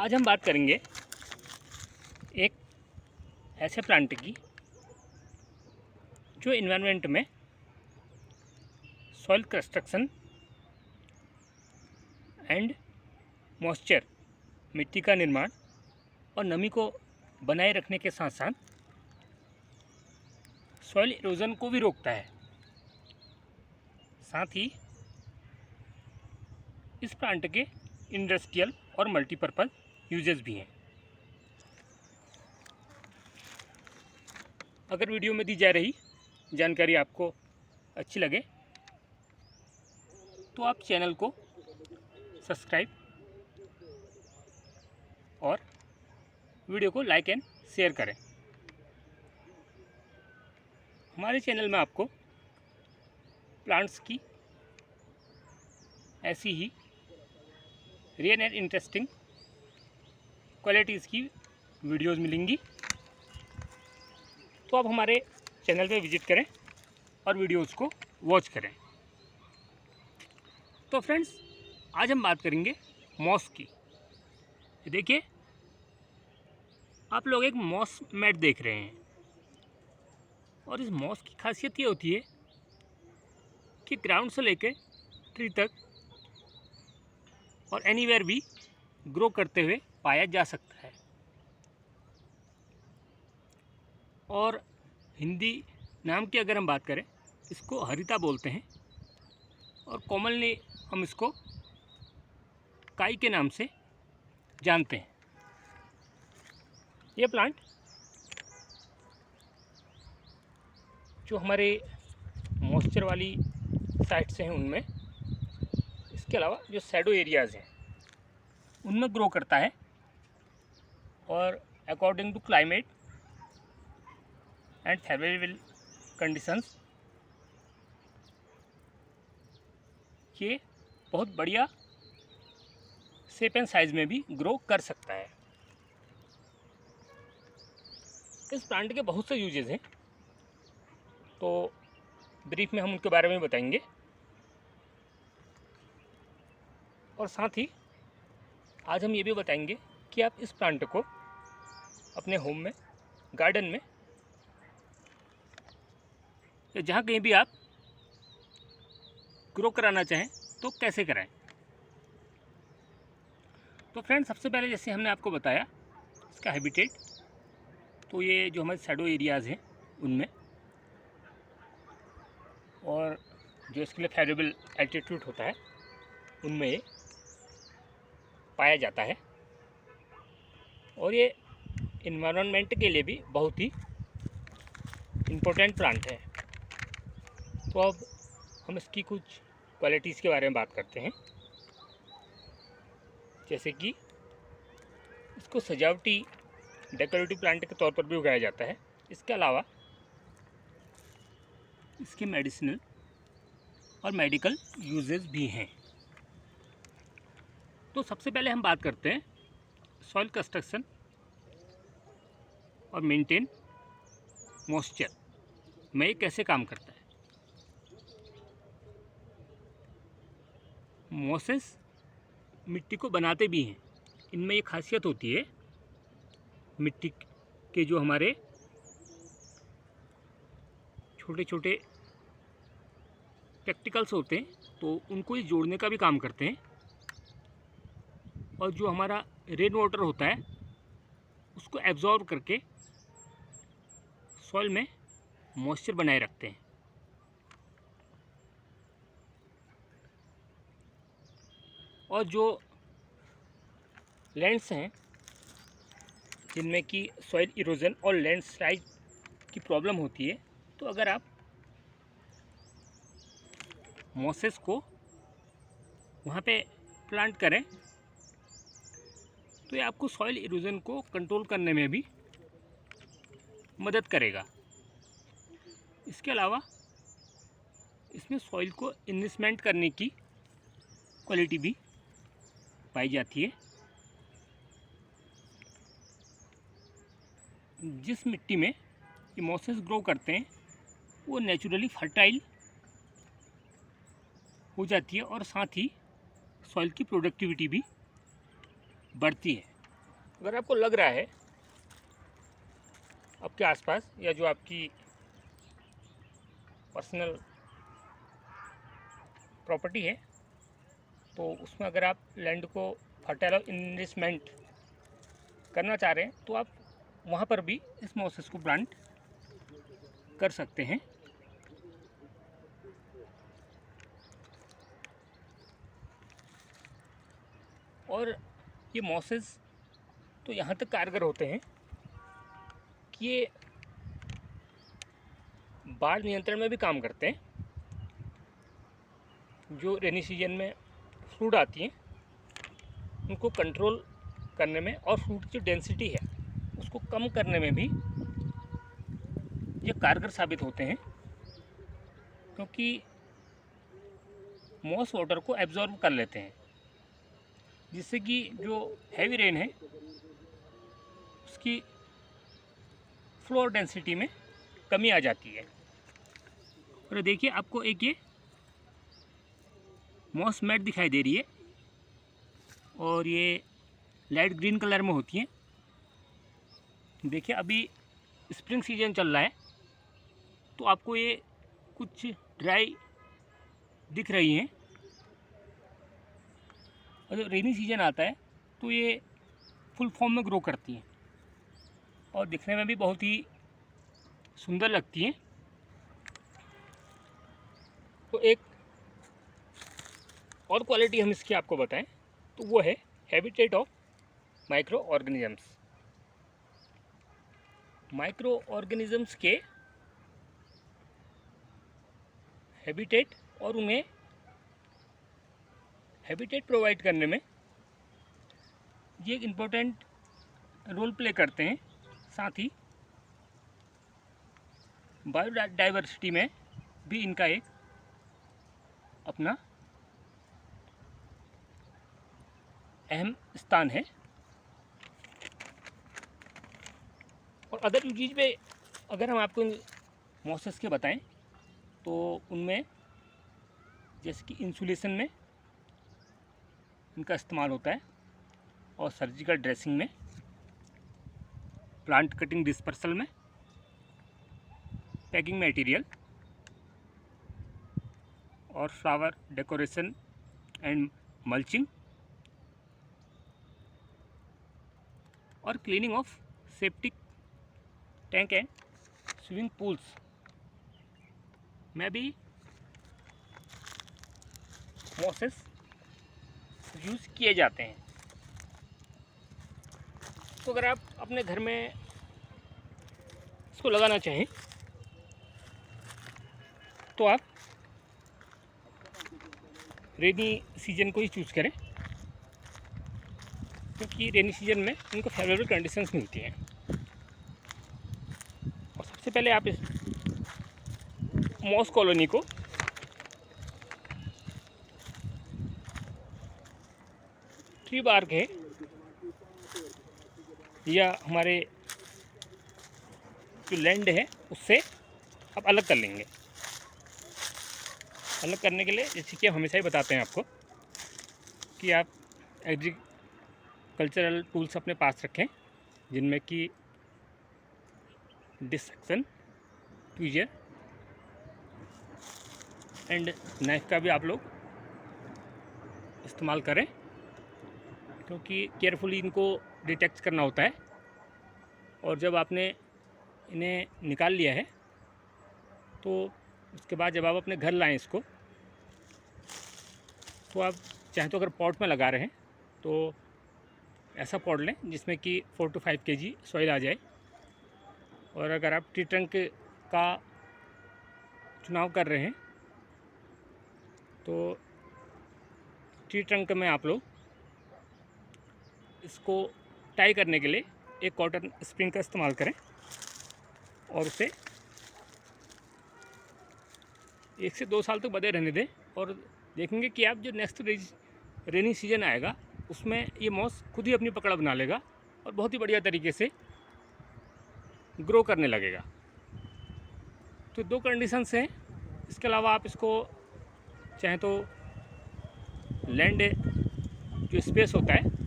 आज हम बात करेंगे एक ऐसे प्लांट की जो इन्वायरमेंट में सॉइल कंस्ट्रक्शन एंड मॉइस्चर, मिट्टी का निर्माण और नमी को बनाए रखने के साथ साथ सॉइल इरोजन को भी रोकता है। साथ ही इस प्लांट के इंडस्ट्रियल और मल्टीपर्पज़ यूजेस भी हैं। अगर वीडियो में दी जा रही जानकारी आपको अच्छी लगे तो आप चैनल को सब्सक्राइब और वीडियो को लाइक एंड शेयर करें। हमारे चैनल में आपको प्लांट्स की ऐसी ही रियल एंड इंटरेस्टिंग क्वालिटीज़ की वीडियोस मिलेंगी, तो आप हमारे चैनल पे विजिट करें और वीडियोस को वॉच करें। तो फ्रेंड्स, आज हम बात करेंगे मॉस की। देखिए, आप लोग एक मॉस मैट देख रहे हैं और इस मॉस की खासियत ये होती है कि ग्राउंड से लेकर ट्री तक और एनीवेयर भी ग्रो करते हुए पाया जा सकता है। और हिंदी नाम की अगर हम बात करें, इसको हरिता बोलते हैं और कॉमनली हम इसको काई के नाम से जानते हैं। ये प्लांट जो हमारे मॉइस्चर वाली साइड से हैं उनमें, इसके अलावा जो शैडो एरियाज़ हैं उनमें ग्रो करता है और according to climate and favourable conditions ये बहुत बढ़िया शेप एंड साइज़ में भी ग्रो कर सकता है। इस प्लांट के बहुत से यूजेस हैं, तो ब्रीफ में हम उनके बारे में बताएंगे और साथ ही आज हम ये भी बताएंगे कि आप इस प्लांट को अपने होम में, गार्डन में या जहाँ कहीं भी आप ग्रो कराना चाहें तो कैसे कराएं। तो फ्रेंड्स, सबसे पहले जैसे हमने आपको बताया इसका हैबिटेट, तो ये जो हमारे शैडो एरियाज़ हैं उनमें, और जो इसके लिए फेवरेबल एल्टीट्यूड होता है उनमें ये पाया जाता है। और ये इन्वायरमेंट के लिए भी बहुत ही इम्पोर्टेंट प्लांट है। तो अब हम इसकी कुछ क्वालिटीज़ के बारे में बात करते हैं, जैसे कि इसको सजावटी डेकोरेटिव प्लांट के तौर पर भी उगाया जाता है। इसके अलावा इसके मेडिसिनल और मेडिकल यूजेस भी हैं। तो सबसे पहले हम बात करते हैं सॉइल कंस्ट्रक्शन और मेंटेन मॉइस्चर में ये कैसे काम करता है। मॉसेस मिट्टी को बनाते भी हैं। इनमें ये खासियत होती है, मिट्टी के जो हमारे छोटे छोटे टेक्टिकल्स होते हैं तो उनको ये जोड़ने का भी काम करते हैं, और जो हमारा रेन वाटर होता है उसको एब्जॉर्ब करके सॉइल में मॉइस्चर बनाए रखते हैं। और जो लैंड्स हैं जिनमें कि सॉइल इरोजन और लैंडस्लाइड की प्रॉब्लम होती है, तो अगर आप मॉसेस को वहाँ पे प्लांट करें तो ये आपको सॉइल इरोजन को कंट्रोल करने में भी मदद करेगा। इसके अलावा इसमें सॉइल को इन्वेस्टमेंट करने की क्वालिटी भी पाई जाती है। जिस मिट्टी में ये मॉसेस ग्रो करते हैं वो नेचुरली फर्टाइल हो जाती है और साथ ही सॉइल की प्रोडक्टिविटी भी बढ़ती है। अगर आपको लग रहा है आपके आसपास या जो आपकी पर्सनल प्रॉपर्टी है, तो उसमें अगर आप लैंड को फर्टाइल इन्वेस्टमेंट करना चाह रहे हैं तो आप वहाँ पर भी इस मोसेस को प्लांट कर सकते हैं। और ये मॉसेस तो यहाँ तक कारगर होते हैं कि ये बाढ़ नियंत्रण में भी काम करते हैं। जो रेनी सीजन में फ्लूड आती हैं उनको कंट्रोल करने में और फ्लूड की जो डेंसिटी है उसको कम करने में भी ये कारगर साबित होते हैं, क्योंकि मॉस वाटर को एब्जॉर्ब कर लेते हैं, जिससे कि जो हैवी रेन है उसकी फ्लोर डेंसिटी में कमी आ जाती है। और देखिए आपको एक ये मॉस मैट दिखाई दे रही है और ये लाइट ग्रीन कलर में होती हैं। देखिए अभी स्प्रिंग सीजन चल रहा है तो आपको ये कुछ ड्राई दिख रही हैं, और जब रेनी सीजन आता है तो ये फुल फॉर्म में ग्रो करती हैं और दिखने में भी बहुत ही सुंदर लगती हैं। तो एक और क्वालिटी हम इसकी आपको बताएं तो वो है habitat of micro organisms. Micro organisms के हैबिटेट और उन्हें हैबिटेट प्रोवाइड करने में ये एक इम्पोर्टेंट रोल प्ले करते हैं। साथ ही बायोडाइवर्सिटी में भी इनका एक अपना अहम स्थान है। और अदर यूजेज में अगर हम आपको मॉसेस के बताएं तो उनमें जैसे कि इंसुलेशन में इनका इस्तेमाल होता है, और सर्जिकल ड्रेसिंग में, प्लांट कटिंग डिस्पर्सल में, पैकिंग मटेरियल और फ्लावर डेकोरेशन एंड मल्चिंग, और cleaning of septic tank and swimming pools में भी मॉसेस यूज़ किए जाते हैं। तो अगर आप अपने घर में इसको लगाना चाहें तो आप रेनी सीजन को ही चूज़ करें, क्योंकि रेनी सीजन में इनको फेवरेबल कंडीशंस मिलती हैं। और सबसे पहले आप इस मॉस कॉलोनी को ट्री बार्क है या हमारे जो लैंड है उससे आप अलग कर लेंगे। अलग करने के लिए जैसे कि हम हमेशा ही बताते हैं आपको कि आप एग्रीकल्चरल टूल्स अपने पास रखें, जिनमें कि डिसेक्शन, ट्वीजर एंड नाइफ का भी आप लोग इस्तेमाल करें, क्योंकि केयरफुली इनको डिटेक्ट करना होता है। और जब आपने इन्हें निकाल लिया है तो उसके बाद जब आप अपने घर लाएं इसको, तो आप चाहे तो अगर पॉट में लगा रहे हैं तो ऐसा पॉट लें जिसमें कि 4 to 5 kg सॉइल आ जाए। और अगर आप ट्री ट्रंक का चुनाव कर रहे हैं तो ट्री ट्रंक में आप लोग इसको टाई करने के लिए एक कॉटन स्प्रिंग का इस्तेमाल करें और उसे 1 से 2 साल तक बंधे रहने दें। और देखेंगे कि आप जो नेक्स्ट रेनी सीजन आएगा उसमें ये मॉस खुद ही अपनी पकड़ बना लेगा और बहुत ही बढ़िया तरीके से ग्रो करने लगेगा। तो 2 कंडीशंस हैं। इसके अलावा आप इसको चाहे तो लैंड जो स्पेस होता है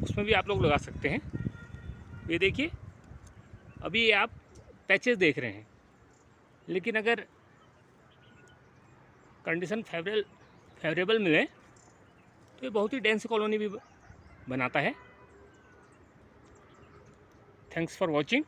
उसमें भी आप लोग लगा सकते हैं। ये देखिए, अभी ये आप पैचेस देख रहे हैं, लेकिन अगर कंडीशन फेवरेबल मिले तो ये बहुत ही डेंस कॉलोनी भी बनाता है। Thanks for watching.